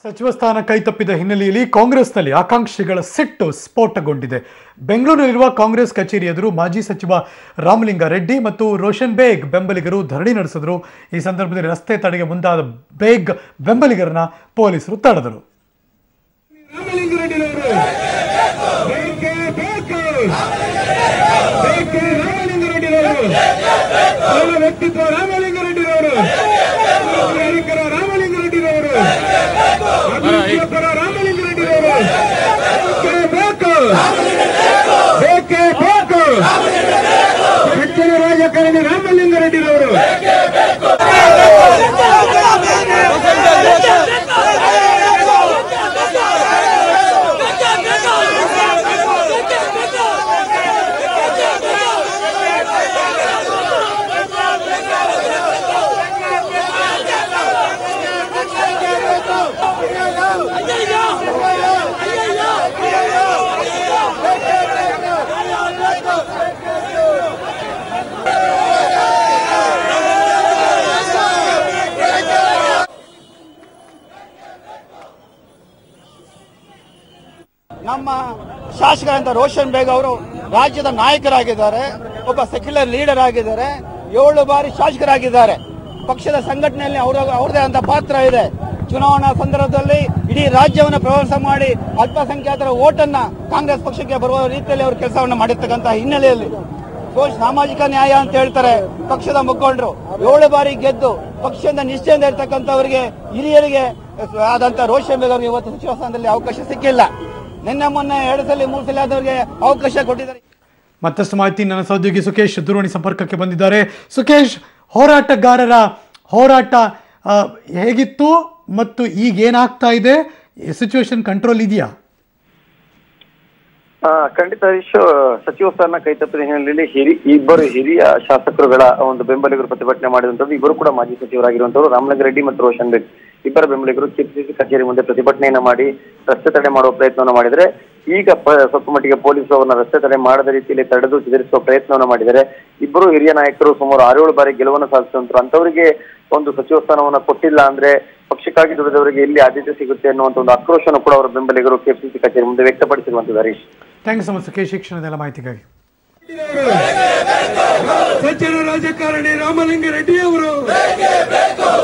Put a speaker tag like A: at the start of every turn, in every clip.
A: ಸಚಿವ ಸ್ಥಾನ ಕೈತಪ್ಪಿದ ಹಿನ್ನೆಲೆಯಲ್ಲಿ ಕಾಂಗ್ರೆಸ್ನಲ್ಲಿ ಆಕಾಂಕ್ಷಿಗಳ ಸಿಟ್ಟು ಸ್ಫೋಟಗೊಂಡಿದೆ. ಬೆಂಗಳೂರಿನಲ್ಲಿರುವ ಕಾಂಗ್ರೆಸ್ ಕಚೇರಿ ಎದುರು ಮಾಜಿ ಸಚಿವ ರಾಮಲಿಂಗಾರೆಡ್ಡಿ ಮತ್ತು ರೋಷನ್ ಬೇಗ್ ಬೆಂಬಲಿಗರು ಧರಣಿ ನಡೆಸಿದರು. ಈ ಸಂದರ್ಭದಲ್ಲಿ ರಸ್ತೆ ತಡೆಗೆ ಮುಂದಾದ ಬೇಗ್ ಬೆಂಬಲಿಗರನ್ನ ಪೊಲೀಸರು ತಡೆದರು.
B: ಹೆಚ್ಚಿನ ರಾಜಕಾರಣಿ ರಾಮಲಿಂಗಾರೆಡ್ಡಿರವರು
C: ನಮ್ಮ ಶಾಸಕರಾದ ರೋಷನ್ ಬೇಗ್ ಅವರು ರಾಜ್ಯದ ನಾಯಕರಾಗಿದ್ದಾರೆ, ಒಬ್ಬ ಸೆಕ್ಯುಲರ್ ಲೀಡರ್ ಆಗಿದ್ದಾರೆ, 7 ಬಾರಿ ಶಾಸಕರಾಗಿದ್ದಾರೆ. ಪಕ್ಷದ ಸಂಘಟನೆಯಲ್ಲಿ ಅವರದೇ ಅಂತ ಪಾತ್ರ ಇದೆ. ಚುನಾವಣಾ ಸಂದರ್ಭದಲ್ಲಿ ಇಡೀ ರಾಜ್ಯವನ್ನು ಪ್ರವಾಸ ಮಾಡಿ ಅಲ್ಪಸಂಖ್ಯಾತರ ಓಟನ್ನ ಕಾಂಗ್ರೆಸ್ ಪಕ್ಷಕ್ಕೆ ಬರುವ ರೀತಿಯಲ್ಲಿ ಅವರು ಕೆಲಸವನ್ನು ಮಾಡಿರ್ತಕ್ಕಂಥ ಹಿನ್ನೆಲೆಯಲ್ಲಿ ಸಾಮಾಜಿಕ ನ್ಯಾಯ ಅಂತ ಹೇಳ್ತಾರೆ ಪಕ್ಷದ ಮುಖಂಡರು. 7 ಬಾರಿ ಗೆದ್ದು ಪಕ್ಷದಿಂದ ನಿಷ್ಠೆಯಿಂದ ಇರ್ತಕ್ಕಂಥವರಿಗೆ ಹಿರಿಯರಿಗೆ ಆದಂತ ರೋಷನ್ ಬೇಗ್ ಅವರಿಗೆ ಇವತ್ತು ಸಚಿವ ಸ್ಥಾನದಲ್ಲಿ ಅವಕಾಶ ಸಿಕ್ಕಿಲ್ಲ. ನಿನ್ನೆ ಮೊನ್ನೆ 2 ಸಲ 3 ಸಲ ಆದವರಿಗೆ ಅವಕಾಶ ಕೊಟ್ಟಿದ್ದಾರೆ.
A: ಮತ್ತಷ್ಟು ಮಾಹಿತಿ ನನ್ನ ಸಹೋದ್ಯೋಗಿ ಸುಖೇಶ್ ದೂರವಾಣಿ ಸಂಪರ್ಕಕ್ಕೆ ಬಂದಿದ್ದಾರೆ. ಸುಖೇಶ್, ಹೋರಾಟಗಾರರ ಹೋರಾಟ ಹೇಗಿತ್ತು ಮತ್ತು ಈಗ ಏನಾಗ್ತಾ ಇದೆ? ಸಿಚುವೇಶನ್ ಕಂಟ್ರೋಲ್ ಇದೆಯಾ?
D: ಖಂಡಿತ ಹರೀಶ್, ಸಚಿವ ಸ್ಥಾನ ಕೈತಪ್ಪಿದ ಹಿನ್ನೆಲೆಯಲ್ಲಿ ಇಬ್ಬರು ಹಿರಿಯ ಶಾಸಕರುಗಳ ಒಂದು ಬೆಂಬಲಿಗರು ಪ್ರತಿಭಟನೆ ಮಾಡಿದಂತದ್ದು. ಇಬ್ಬರು ಕೂಡ ಮಾಜಿ ಸಚಿವರಾಗಿರುವಂತವರು ರಾಮಲಿಂಗಾರೆಡ್ಡಿ ಮತ್ತು ರೋಷನ್ ಬೇಗ್ ಇಬ್ಬರ ಬೆಂಬಲಿಗರು ಕೆಪಿಸಿಸಿ ಕಚೇರಿ ಮುಂದೆ ಪ್ರತಿಭಟನೆಯನ್ನ ಮಾಡಿ ರಸ್ತೆ ತಡೆ ಮಾಡುವ ಪ್ರಯತ್ನವನ್ನು ಮಾಡಿದರೆ, ಈಗ ಸ್ವಲ್ಪ ಮಟ್ಟಿಗೆ ಪೊಲೀಸರು ಅವರನ್ನ ರಸ್ತೆ ತಡೆ ಮಾಡದ ರೀತಿಯಲ್ಲಿ ತಡೆದು ಚದುರಿಸುವ ಪ್ರಯತ್ನವನ್ನು ಮಾಡಿದ್ದಾರೆ. ಇಬ್ಬರು ಹಿರಿಯ ನಾಯಕರು ಸುಮಾರು 6-7 ಬಾರಿ ಗೆಲುವನ್ನು ಸಾಧಿಸಿದಂತರು. ಅಂತವರಿಗೆ ಒಂದು ಸಚಿವ ಸ್ಥಾನವನ್ನ ಕೊಟ್ಟಿಲ್ಲ ಅಂದ್ರೆ ಪಕ್ಷಕ್ಕಾಗಿ ದುಡಿದವರಿಗೆ ಎಲ್ಲಿ ಆದ್ಯತೆ ಸಿಗುತ್ತೆ ಅನ್ನುವಂತ ಒಂದು ಆಕ್ರೋಶವನ್ನು ಕೂಡ ಅವರ ಬೆಂಬಲಿಗರು ಕೆಪಿಸಿಸಿ ಕಚೇರಿ ಮುಂದೆ ವ್ಯಕ್ತಪಡಿಸಿರುವಂತದ್ದು. Harish,
A: thank you so much Sukhesh, ಶಿಕ್ಷಣದ ಮಾಹಿತಿಗಾಗಿ.
B: ಸಜ್ಜನ ರಾಜಕಾರಣಿ ರಾಮಲಿಂಗಾರೆಡ್ಡಿ ಅವರು,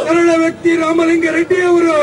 B: ಸರಳ ವ್ಯಕ್ತಿ ರಾಮಲಿಂಗಾರೆಡ್ಡಿ ಅವರು.